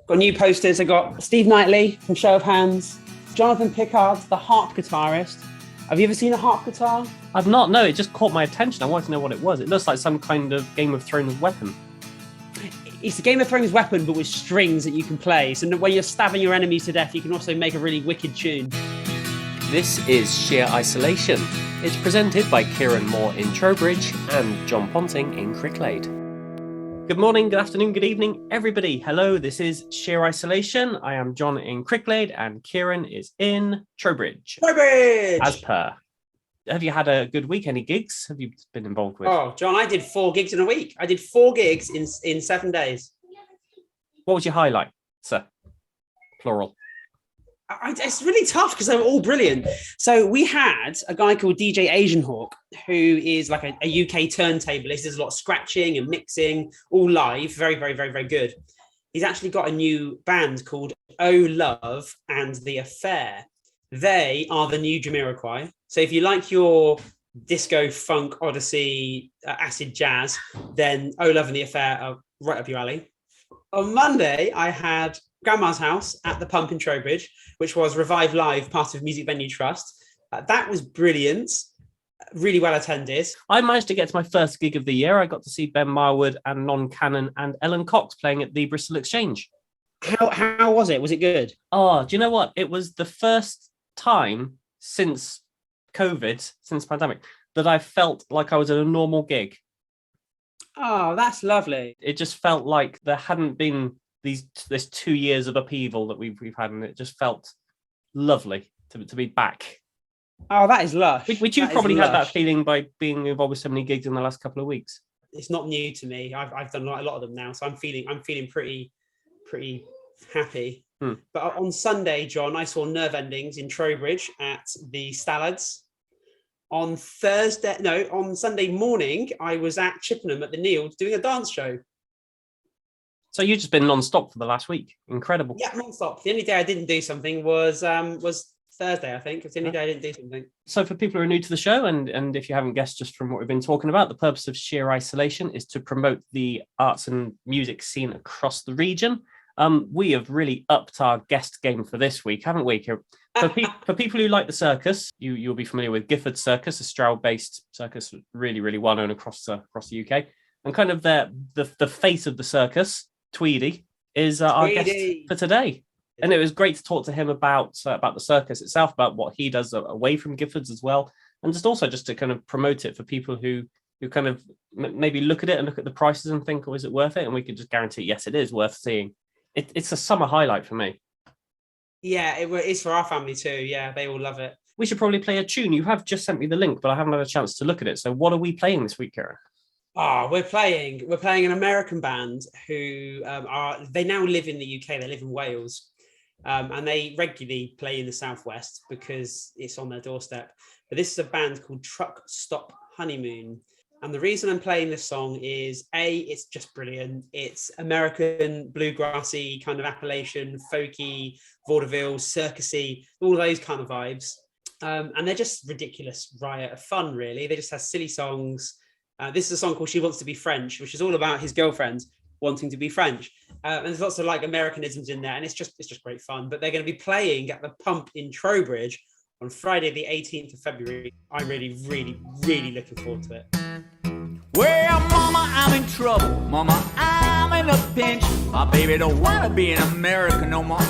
Got new posters. I got Steve Knightley from Show of Hands, Jonathan Pickard, the harp guitarist. Have you ever seen a harp guitar? I've not. No, it just caught my attention. I wanted to know what it was. It looks like some kind of Game of Thrones weapon. It's a Game of Thrones weapon, but with strings that you can play. So when you're stabbing your enemies to death, you can also make a really wicked tune. This is Sheer Isolation. It's presented by Kieran Moore in Trowbridge and John Ponting in Cricklade. Good morning, good afternoon, good evening, everybody. Hello, this is Sheer Isolation. I am John in Cricklade and Kieran is in Trowbridge. Trowbridge! As per. Have you had a good week? Any gigs have you been involved with? Oh, John, I did 4 gigs in a week. I did 4 gigs in 7 days. What was your highlight, sir? Plural. It's really tough because they were all brilliant. So we had a guy called DJ Asian Hawk, who is like a UK turntablist. There's a lot of scratching and mixing, all live. Very, very, very, very good. He's actually got a new band called Oh Love and the Affair. They are the new Jamiroquai. So if you like your disco, funk, odyssey, acid jazz, then Oh Love and the Affair are right up your alley. On Monday, I had Grandma's House at the Pump in Trowbridge, which was Revive Live, part of Music Venue Trust. That was brilliant, really well attended. I managed to get to my first gig of the year. I got to see Ben Marwood and Non Cannon and Ellen Cox playing at the Bristol Exchange. How was it? Was it good? Oh, do you know what? It was the first time since COVID, since the pandemic, that I felt like I was at a normal gig. Oh, that's lovely. It just felt like there hadn't been this 2 years of upheaval that we've had, and it just felt lovely to be back. Oh, that is lush. Which you probably had that feeling by being involved with so many gigs in the last couple of weeks. It's not new to me. I've done a lot of them now, so I'm feeling pretty happy. But on Sunday, John, I saw Nerve Endings in Trowbridge at the Stallads. On Sunday morning, I was at Chippenham at the Neil doing a dance show. So you've just been non-stop for the last week. Incredible. Yeah, non-stop. The only day I didn't do something was Thursday, I think. It's the only day I didn't do something. So for people who are new to the show, and if you haven't guessed just from what we've been talking about, the purpose of Sheer Isolation is to promote the arts and music scene across the region. We have really upped our guest game for this week, haven't we? For people who like the circus, you'll be familiar with Giffords Circus, a Stroud-based circus, really, really well known across the UK. And kind of the face of the circus, Tweedy, is our guest for today. And it was great to talk to him about the circus itself, about what he does away from Giffords as well, and just to kind of promote it for people who kind of maybe look at it and look at the prices and think, oh, is it worth it? And we could just guarantee, yes, it is worth seeing. It's a summer highlight for me. Yeah, it's for our family too. Yeah, they all love it. We should probably play a tune. You have just sent me the link, but I haven't had a chance to look at it. So what are we playing this week, Kieran? We're playing an American band who they now live in the UK. They live in Wales, and they regularly play in the Southwest because it's on their doorstep. But this is a band called Truckstop Honeymoon. And the reason I'm playing this song is it's just brilliant. It's American, bluegrassy, kind of Appalachian, folky, vaudeville, circusy, all those kind of vibes. And they're just ridiculous riot of fun, really. They just have silly songs. This is a song called She Wants to Be French, which is all about his girlfriend wanting to be French. And there's lots of like Americanisms in there, and it's just great fun. But they're going to be playing at the Pump in Trowbridge on Friday, the 18th of February. I'm really, really, really looking forward to it. Well, mama, I'm in trouble. Mama, I'm in a pinch. My baby don't want to be an American no more.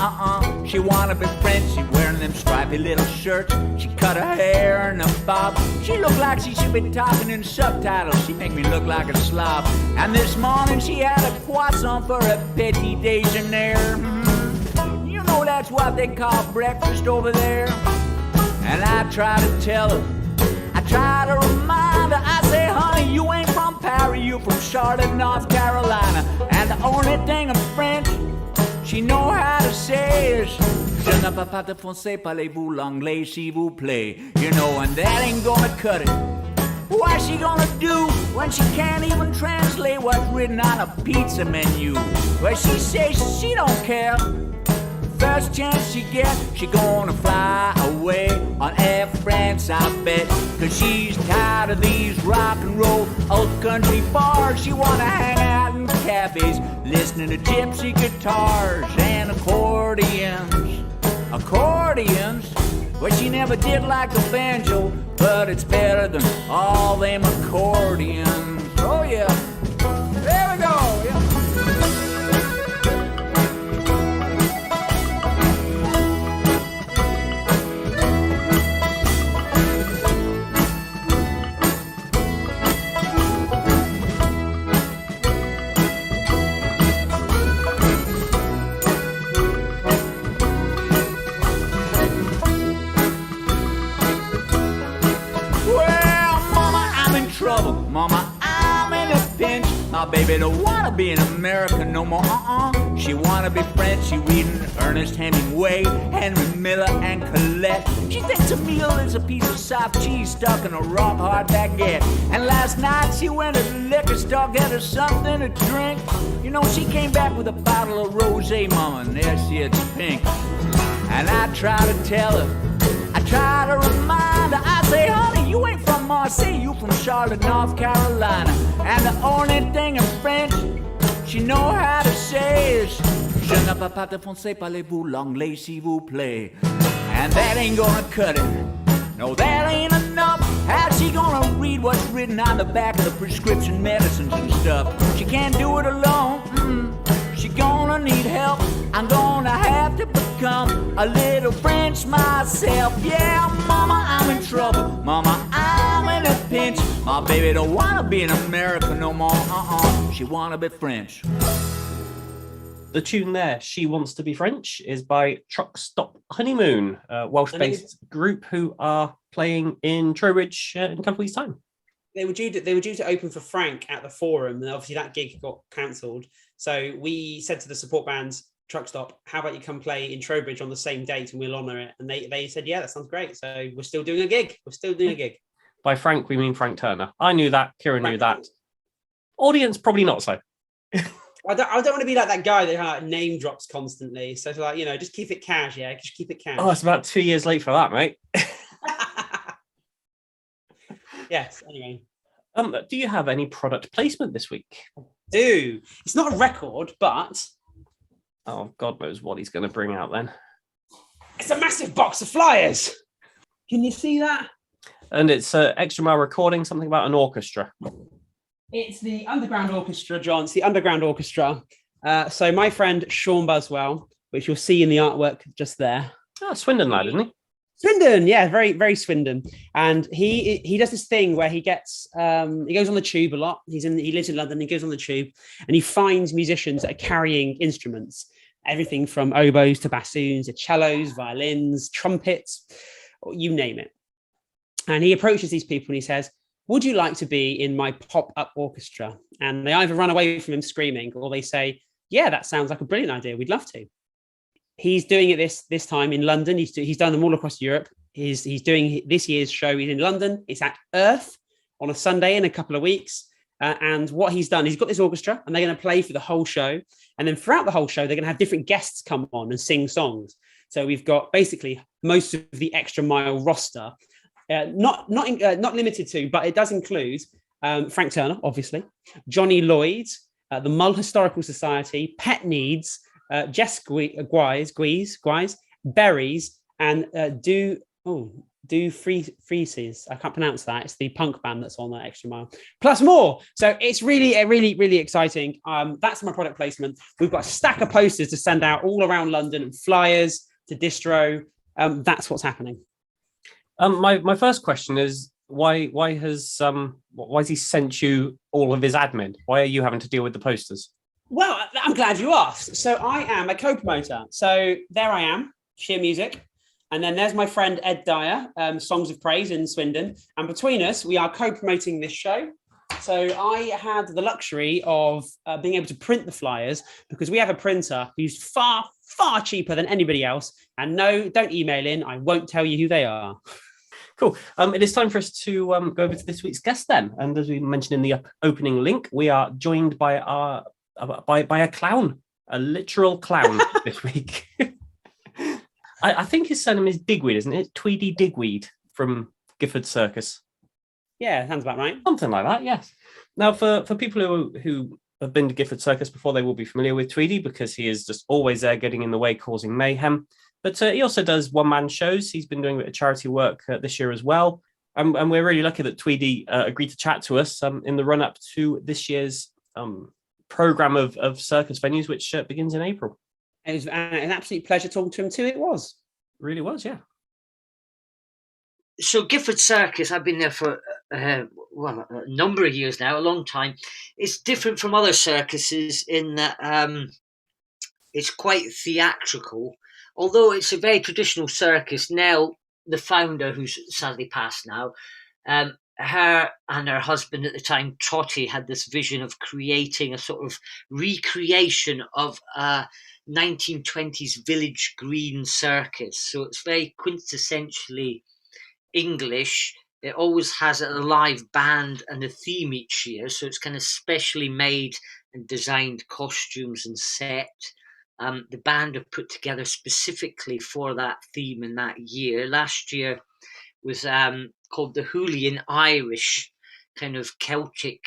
She want to be French. She wearing them stripy little shirts. She cut her hair in a bob. She look like she should be talking in subtitles. She make me look like a slob. And this morning she had a croissant for a petit déjeuner. You know that's what they call breakfast over there. And I try to tell her, I try to remind her, I say, honey, you ain't from Paris, you from Charlotte, North Carolina. And the only thing in French she know how to say is, je ne peux pas de français, parlez-vous l'anglais, s'il vous plaît. You know, and that ain't gonna cut it. What's she gonna do when she can't even translate what's written on a pizza menu? Well, she says she don't care. First chance she gets, she gonna fly away on Air France, I bet. Cause she's tired of these rock and roll old country bars. She wanna hang out in cafes, listening to gypsy guitars and accordions. Accordions? Well, she never did like the banjo, but it's better than all them accordions. Oh, yeah. There we go. Yeah. Mama, I'm in a pinch. My baby don't wanna be an American no more. She wanna be French. She reading Ernest Hemingway, Henry Miller, and Colette. She thinks a meal is a piece of soft cheese stuck in a rock hard baguette. And last night she went to the liquor store, get her something to drink. You know, she came back with a bottle of rosé, mama, and there she is, pink. And I try to tell her, I try to remind her, I say, honey, you ain't from Marseille, you from Charlotte, North Carolina. And the only thing in French she know how to say is, je ne peux pas de français, parlez-vous l'anglais s'il vous plaît. And that ain't gonna cut it. No, that ain't enough. How's she gonna read what's written on the back of the prescription medicines and stuff? She can't do it alone. She gonna need help. I'm gonna have to become a little French myself. Yeah, mama, I'm in trouble. Mama, I'm in a pinch. My baby don't wanna be an American no more. She wanna be French. The tune there, She Wants to Be French, is by Truckstop Honeymoon, a Welsh-based group who are playing in Trowbridge in a couple of weeks' time. They were due to open for Frank at the Forum, and obviously that gig got cancelled. So we said to the support bands, Truckstop, how about you come play in Trowbridge on the same date and we'll honour it? And they said, yeah, that sounds great. So we're still doing a gig. By Frank, we mean Frank Turner. I knew that. Kieran knew that. Audience, probably not so. I don't want to be like that guy that name drops constantly. So like, just keep it cash, yeah. Just keep it cash. Oh, it's about 2 years late for that, mate. Yes. Anyway, do you have any product placement this week? Do it's not a record, but God knows what he's going to bring out then. It's a massive box of flyers. Can you see that? And it's Extra Mile recording, something about an orchestra. It's the Underground Orchestra, John. It's the Underground Orchestra. So my friend Sean Buswell, which you'll see in the artwork just there. Oh, Swindon lad, isn't he? Swindon, yeah, very, very Swindon. And he does this thing where he goes on the tube a lot. He lives in London. He goes on the tube and he finds musicians that are carrying instruments, everything from oboes to bassoons, to cellos, violins, trumpets, you name it. And he approaches these people and he says, would you like to be in my pop-up orchestra? And they either run away from him screaming or they say, yeah, that sounds like a brilliant idea. We'd love to. He's doing it this time in London. He's done them all across Europe. He's doing this year's show. He's in London. It's at Earth on a Sunday in a couple of weeks. And what he's done, he's got this orchestra and they're going to play for the whole show. And then throughout the whole show, they're going to have different guests come on and sing songs. So we've got basically most of the Extra Mile roster, not limited to, but it does include Frank Turner, obviously, Johnny Lloyd, the Mull Historical Society, Pet Needs, Jess Guise, Berries, and Do Freezes. I can't pronounce that. It's the punk band that's on that Extra Mile, plus more. So it's really exciting. That's my product placement. We've got a stack of posters to send out all around London and flyers to distro. That's what's happening. My first question is why has he sent you all of his admin? Why are you having to deal with the posters? Well, I'm glad you asked. So I am a co-promoter. So there I am, Sheer Music. And then there's my friend Ed Dyer, Songs of Praise in Swindon. And between us, we are co-promoting this show. So I had the luxury of being able to print the flyers because we have a printer who's far cheaper than anybody else. And no, don't email in. I won't tell you who they are. Cool. It is time for us to go over to this week's guest then. And as we mentioned in the opening link, we are joined by a clown, a literal clown this week. I think his surname is Digweed, isn't it? Tweedy Digweed from Giffords Circus. Yeah, sounds about right. Something like that, yes. Now, for people who have been to Giffords Circus before, they will be familiar with Tweedy because he is just always there getting in the way, causing mayhem. But he also does one-man shows. He's been doing a bit of charity work this year as well. And we're really lucky that Tweedy agreed to chat to us in the run-up to this year's programme of circus venues, which begins in April. It was an absolute pleasure talking to him too. It was. Really was, yeah. So Giffords Circus, I've been there for a number of years now, a long time. It's different from other circuses in that it's quite theatrical. Although it's a very traditional circus, Nell, the founder, who's sadly passed now, her and her husband at the time, Trotty, had this vision of creating a sort of recreation of a 1920s village green circus. So it's very quintessentially English. It always has a live band and a theme each year, so it's kind of specially made and designed costumes and set. The band are put together specifically for that theme in that year. Last year was called the Hooligan Irish, kind of Celtic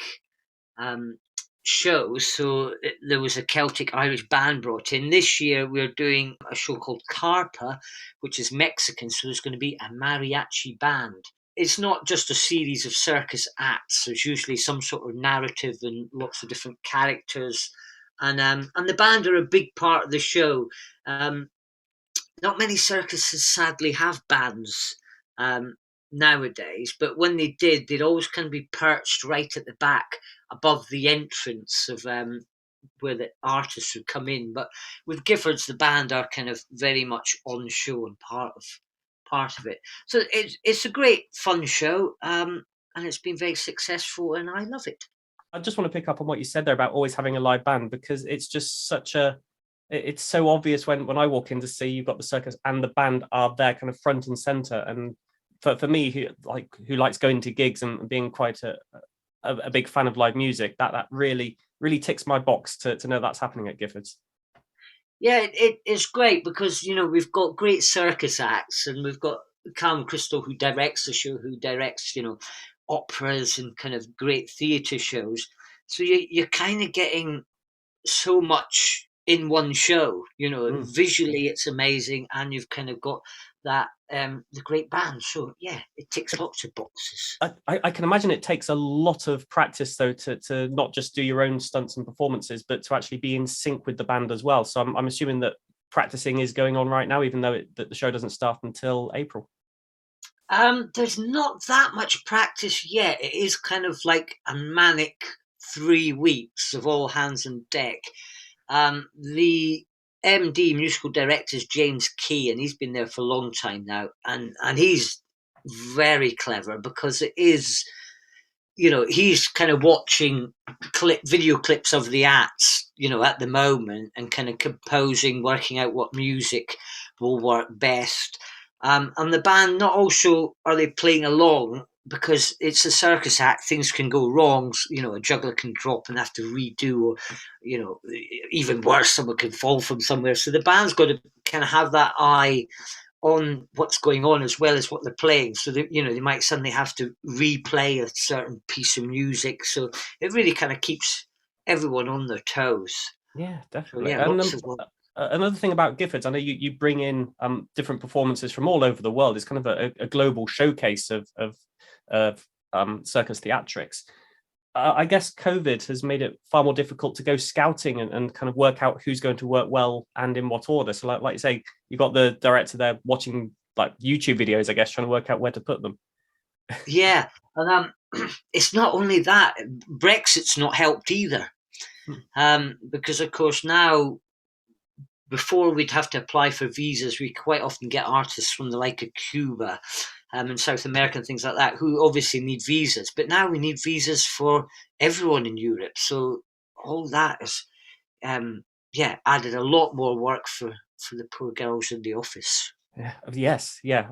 show. So there was a Celtic Irish band brought in. This year we're doing a show called Carpa, which is Mexican. So there's going to be a mariachi band. It's not just a series of circus acts. There's usually some sort of narrative and lots of different characters. And the band are a big part of the show. Not many circuses sadly have bands nowadays, but when they did, they'd always kind of be perched right at the back above the entrance of where the artists would come in. But with Giffords, the band are kind of very much on show and part of it. So it's a great fun show, and it's been very successful, and I love it. I just want to pick up on what you said there about always having a live band, because it's just it's so obvious when I walk in to see you've got the circus and the band are there kind of front and center. And for me, who likes going to gigs and being quite a big fan of live music, that really ticks my box to know that's happening at Giffords. Yeah, it's great because, we've got great circus acts, and we've got Callum Crystal, who directs the show, who directs, operas and kind of great theatre shows. So you're kind of getting so much in one show, visually it's amazing, and you've kind of got that the great band. So yeah, it ticks lots of boxes. I can imagine it takes a lot of practice though to not just do your own stunts and performances, but to actually be in sync with the band as well. So I'm assuming that practicing is going on right now, even though the show doesn't start until April. There's not that much practice yet. It is kind of like a manic 3 weeks of all hands on deck. The MD, musical director, is James Key, and he's been there for a long time now. And he's very clever because it is, he's kind of watching video clips of the acts, at the moment, and kind of composing, working out what music will work best. And the band, not also are they playing along, because it's a circus act, things can go wrong. A juggler can drop and have to redo, or, even worse, someone can fall from somewhere. So the band's got to kind of have that eye on what's going on as well as what they're playing. So they might suddenly have to replay a certain piece of music. So it really kind of keeps everyone on their toes. Yeah, definitely. So, yeah, lots of another thing about Giffords, I know you bring in different performances from all over the world. It's kind of a global showcase of circus theatrics. I guess COVID has made it far more difficult to go scouting and kind of work out who's going to work well and in what order. So like you say, you've got the director there watching like YouTube videos, I guess, trying to work out where to put them. Yeah, and it's not only that. Brexit's not helped either, because of course now, before we'd have to apply for visas, we quite often get artists from the like of Cuba and South America and things like that, who obviously need visas. But now we need visas for everyone in Europe. So all that has, added a lot more work for the poor girls in the office. Yes, yeah.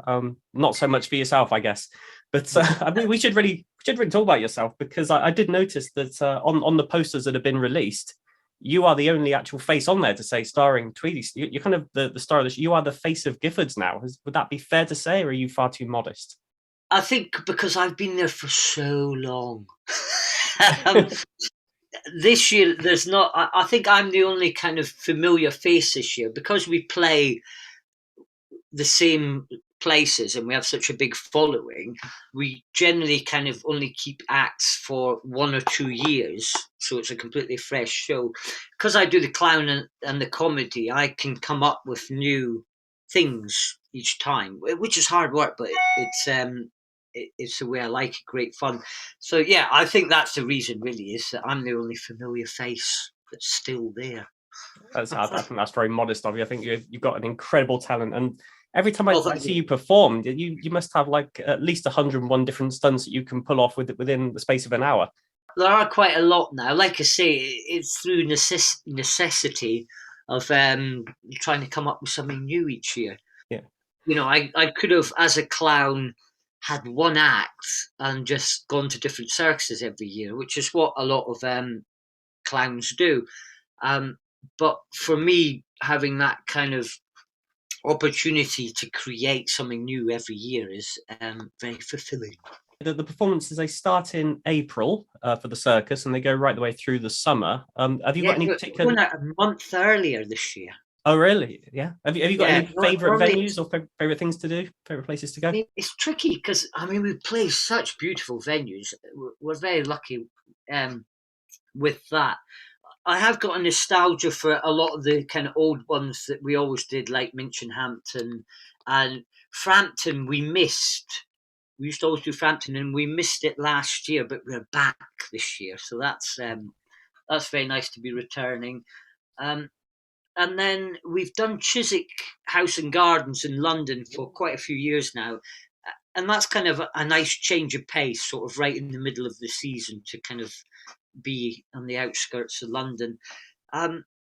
Not so much for yourself, I guess. But I mean, we should really talk about yourself, because I did notice that on the posters that have been released, you are the only actual face on there to say starring Tweedy. You're kind of the star of the show. You are the face of Giffords now. Would that be fair to say, or are you far too modest? I think because I've been there for so long. this year there's not. I think I'm the only kind of familiar face this year because we play the same places and we have such a big following. We generally kind of only keep acts for 1 or 2 years, so it's a completely fresh show. Because I do the clown and the comedy, I can come up with new things each time, which is hard work, but it's the way I like it. Great fun. So yeah, I think that's the reason really, is that I'm the only familiar face that's still there. I think that's very modest of you. I think you've got an incredible talent, and every time I see you perform, you must have like at least 101 different stunts that you can pull off within the space of an hour. There are quite a lot now. Like I say, it's through necessity of trying to come up with something new each year. Yeah. You know, I could have, as a clown, had one act and just gone to different circuses every year, which is what a lot of clowns do. But for me, having that kind of opportunity to create something new every year is very fulfilling. The performances, they start in April for the circus and they go right the way through the summer. Have you got any particular... We're going out a month earlier this year. Oh, really? Yeah. Have you got any favourite venues or favourite things to do? Favourite places to go? I mean, it's tricky because, we play such beautiful venues. We're very lucky with that. I have got a nostalgia for a lot of the kind of old ones that we always did, like Minchinhampton and Frampton. We missed. We used to always do Frampton, and we missed it last year, but we're back this year, so that's very nice to be returning. And then we've done Chiswick House and Gardens in London for quite a few years now, and that's kind of a nice change of pace, sort of right in the middle of the season to kind of be on the outskirts of London.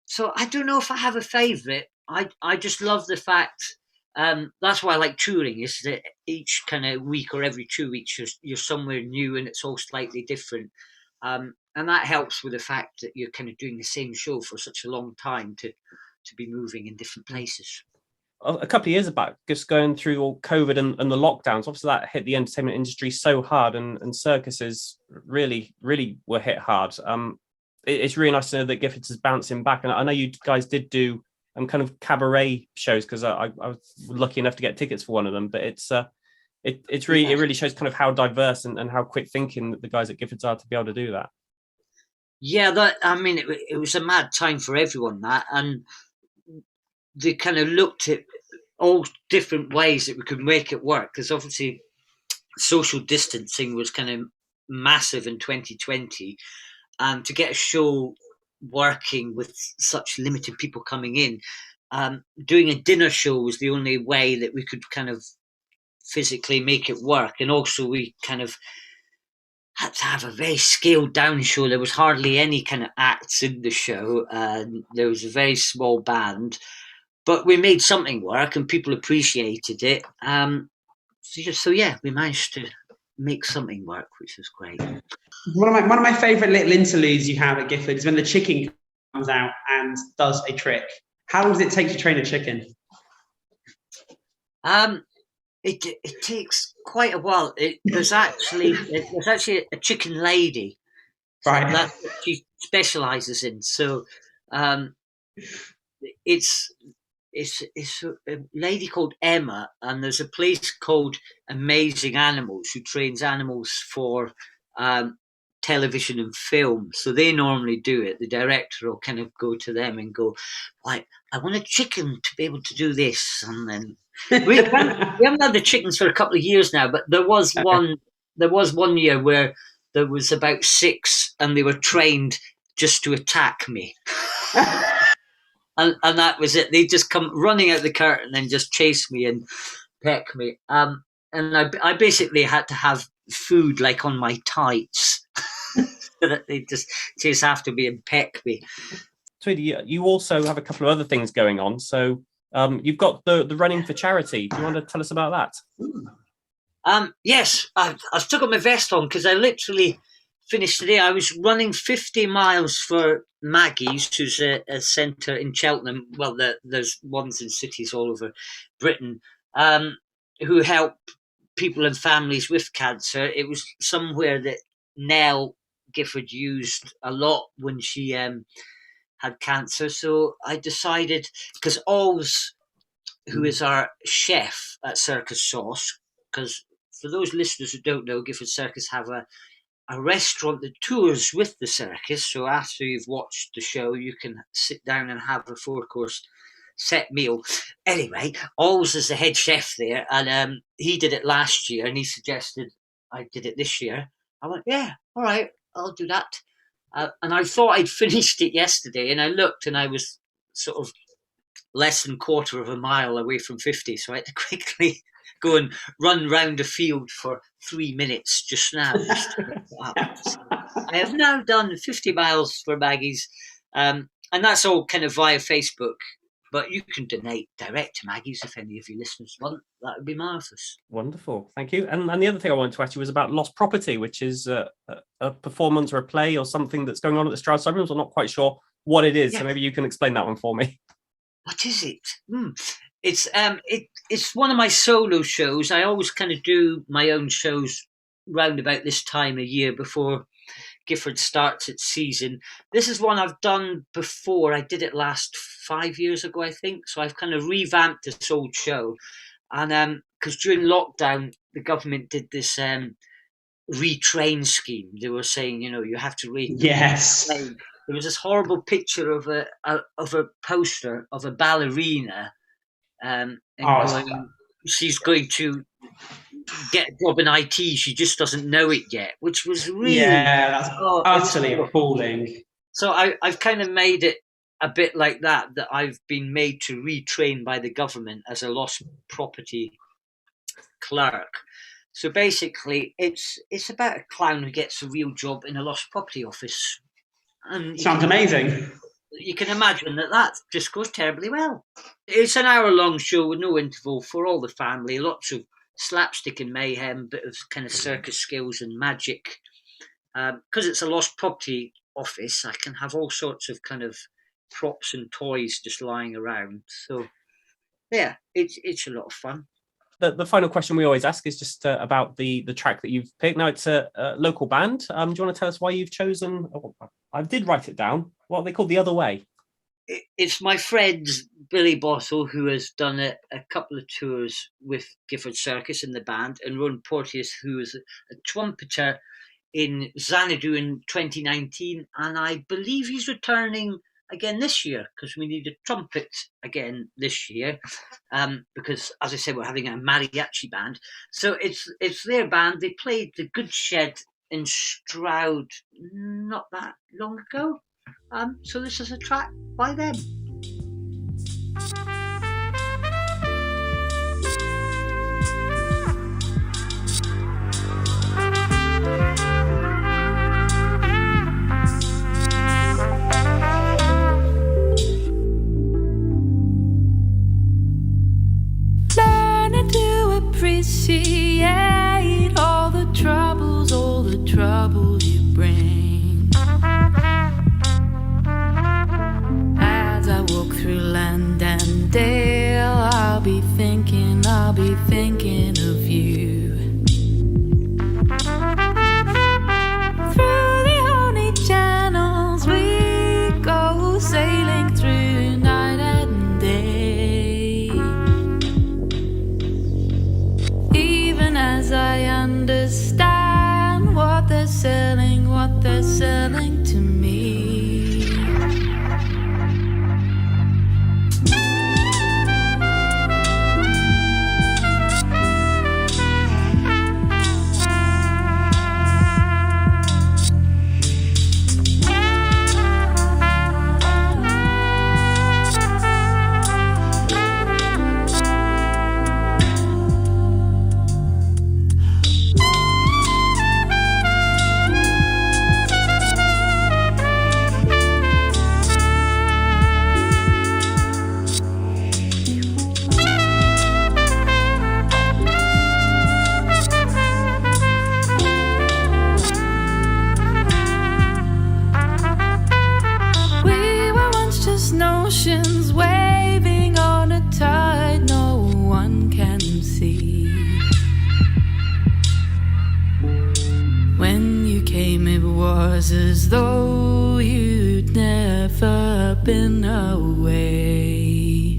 So I don't know if I have a favourite. I just love the fact, that's why I like touring, is that each kind of week or every 2 weeks you're somewhere new and it's all slightly different. And that helps with the fact that you're kind of doing the same show for such a long time to be moving in different places. A couple of years back, just going through all COVID and the lockdowns, obviously that hit the entertainment industry so hard, and circuses really, really were hit hard. It's really nice to know that Giffords is bouncing back, and I know you guys did do kind of cabaret shows because I was lucky enough to get tickets for one of them. But it really shows kind of how diverse and how quick thinking the guys at Giffords are to be able to do that. Yeah, it was a mad time for everyone, that, and they kind of looked at all different ways that we could make it work, because obviously social distancing was kind of massive in 2020, and to get a show working with such limited people coming in, doing a dinner show was the only way that we could kind of physically make it work. And also we kind of had to have a very scaled down show. There was hardly any kind of acts in the show, and there was a very small band. But we made something work and people appreciated it. So yeah, we managed to make something work, which was great. One of my favourite little interludes you have at Giffords is when the chicken comes out and does a trick. How long does it take to train a chicken? It takes quite a while. There's actually a chicken lady, right? That she specialises in. So it's a lady called Emma, and there's a place called Amazing Animals who trains animals for television and film. So they normally do it. The director will kind of go to them and go, I want a chicken to be able to do this. And then we haven't had the chickens for a couple of years now, but there was one year where there was about 6 and they were trained just to attack me. And that was it. They just come running out the curtain and just chase me and peck me. And I basically had to have food like on my tights so that they just have to be and peck me. Tweedy, you also have a couple of other things going on. So you've got the running for charity. Do you want to tell us about that? Yes, I've still got my vest on because I literally finished today. I was running 50 miles for Maggie's, who's a centre in Cheltenham. Well, there's ones in cities all over Britain who help people and families with cancer. It was somewhere that Nell Gifford used a lot when she had cancer. So I decided, because Oz, who is our chef at Circus Sauce, because for those listeners who don't know, Giffords Circus have a restaurant that tours with the circus. So after you've watched the show, you can sit down and have a 4-course set meal. Anyway, Oz is the head chef there, and he did it last year, and he suggested I did it this year. I went, yeah, all right, I'll do that. And I thought I'd finished it yesterday, and I looked, and I was sort of less than quarter of a mile away from 50, so I had to quickly go and run round a field for 3 minutes just now. So I have now done 50 miles for Maggie's, and that's all kind of via Facebook. But you can donate direct to Maggie's if any of your listeners want. That would be marvellous. Wonderful, thank you. And the other thing I wanted to ask you was about Lost Property, which is a performance or a play or something that's going on at the Stroud Suburbs. I'm not quite sure what it is, so maybe you can explain that one for me. What is it? It's one of my solo shows. I always kind of do my own shows round about this time of year before Gifford starts its season. This is one I've done before. I did it last 5 years ago, I think. So I've kind of revamped this old show. And because during lockdown, the government did this retrain scheme. They were saying, you have to retrain. Yes. There was this horrible picture of a poster of a ballerina, and she's going to get a job in IT. She just doesn't know it yet, which was really that's utterly appalling. So I've kind of made it a bit like that I've been made to retrain by the government as a lost property clerk. So basically, it's about a clown who gets a real job in a lost property office. And sounds amazing. You can imagine that just goes terribly well. It's an hour-long show with no interval for all the family. Lots of slapstick and mayhem, bit of kind of circus skills and magic. Because it's a lost property office, I can have all sorts of kind of props and toys just lying around. So, yeah, it's a lot of fun. The final question we always ask is just about the track that you've picked. Now, it's a local band. Do you want to tell us why you've chosen... Oh, I did write it down. What are they called? The Other Way? It's my friend Billy Bottle, who has done a couple of tours with Giffords Circus in the band, and Ron Porteous, who is a trumpeter in Xanadu in 2019, and I believe he's returning again this year because we need a trumpet again this year, because, as I said, we're having a mariachi band. So it's their band. They played the Good Shed in Stroud not that long ago. So this is a track by them. Learning to appreciate all the troubles you bring. As I walk through land and dale, I'll be thinking of you. Through the honey channels we go, sailing through night and day. Even as I understand what they're selling was as though you'd never been away.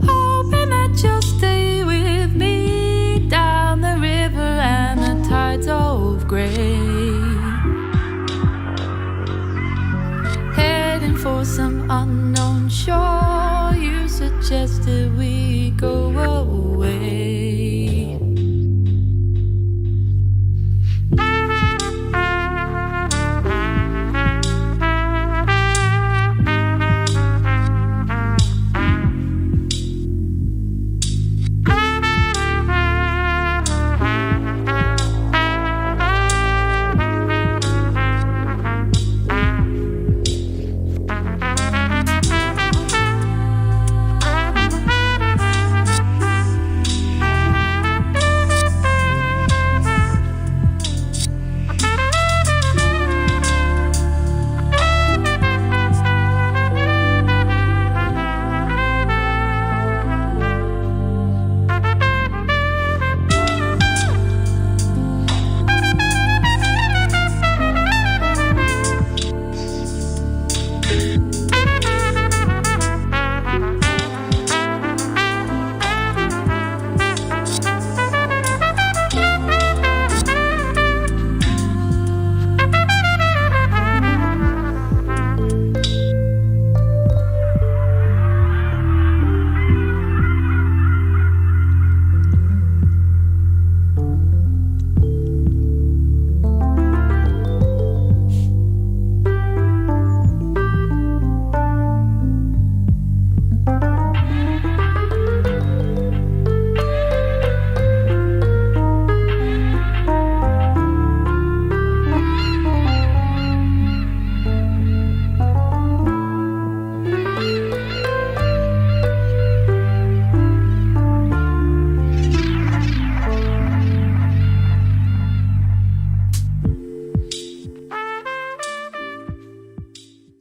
Hoping that you'll stay with me down the river and the tides of grey. Heading for some unknown shore, you suggested we go away.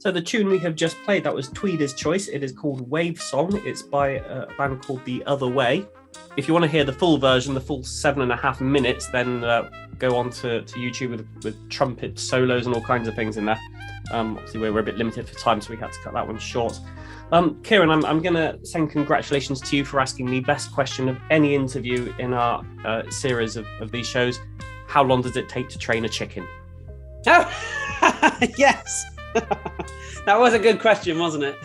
So the tune we have just played, that was Tweedy's choice. It is called Wave Song. It's by a band called The Other Way. If you want to hear the full version, the full 7.5 minutes, then go on to YouTube with trumpet solos and all kinds of things in there. Obviously, we're a bit limited for time, so we had to cut that one short. Kieran, I'm going to send congratulations to you for asking the best question of any interview in our series of these shows. How long does it take to train a chicken? Oh, yes. That was a good question, wasn't it?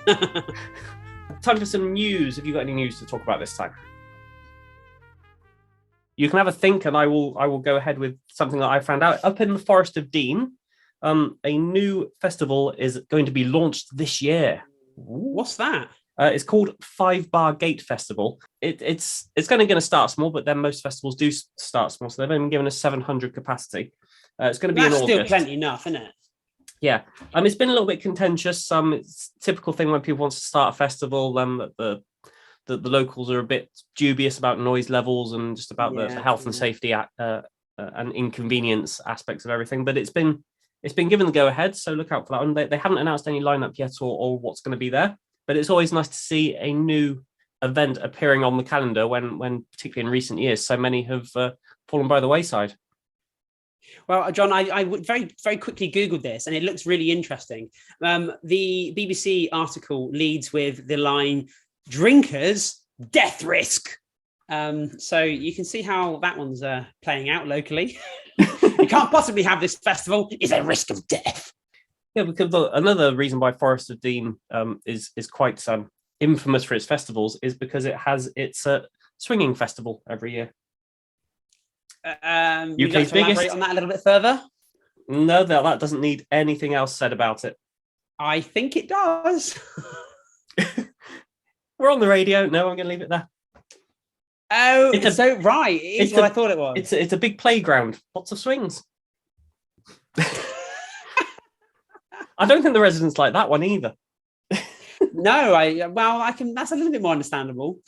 Time for some news. Have you got any news to talk about this time? You can have a think, and I will go ahead with something that I found out. Up in the Forest of Dean, a new festival is going to be launched this year. What's that? It's called 5 Bar Gate Festival. It's going to start small, but then most festivals do start small, so they've only given us 700 capacity. It's going to be in August. That's still plenty enough, isn't it? Yeah, it's been a little bit contentious. It's a typical thing when people want to start a festival, that the locals are a bit dubious about noise levels and just about the health and safety and inconvenience aspects of everything. But it's been given the go ahead, so look out for that one. They haven't announced any lineup yet or what's going to be there, but it's always nice to see a new event appearing on the calendar when particularly in recent years, so many have fallen by the wayside. Well, John, I very, very quickly Googled this, and it looks really interesting. The BBC article leads with the line, "Drinkers, death risk." So you can see how that one's playing out locally. You can't possibly have this festival. It's a risk of death. Yeah, because another reason why Forest of Dean is quite infamous for its festivals is because it has its swinging festival every year. UK's biggest. On that a little bit further? No, that doesn't need anything else said about it. I think it does. We're on the radio. No, I'm going to leave it there. Oh, it's right. It's what I thought it was. It's a big playground. Lots of swings. I don't think the residents like that one either. No, I can. That's a little bit more understandable.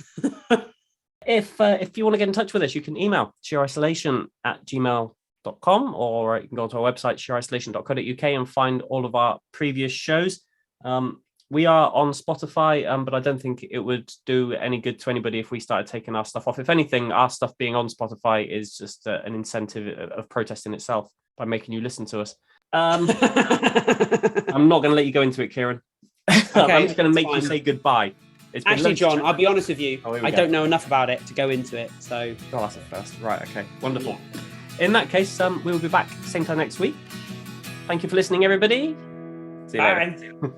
If you want to get in touch with us, you can email sheerisolation@gmail.com, or you can go to our website, sheerisolation.co.uk, and find all of our previous shows. We are on Spotify, but I don't think it would do any good to anybody if we started taking our stuff off. If anything, our stuff being on Spotify is just an incentive of protest in itself. by making you listen to us. I'm not going to let you go into it, Kieran. Okay, I'm just going to make you fine. say goodbye. It's been Actually, lovely to John, chat. I'll be honest with you. Oh, here we I go. don't know enough about it to go into it. So, Oh, that's a first. Right, okay. Wonderful. In that case, we will be back same time next week. Thank you for listening, everybody. See you later. bye.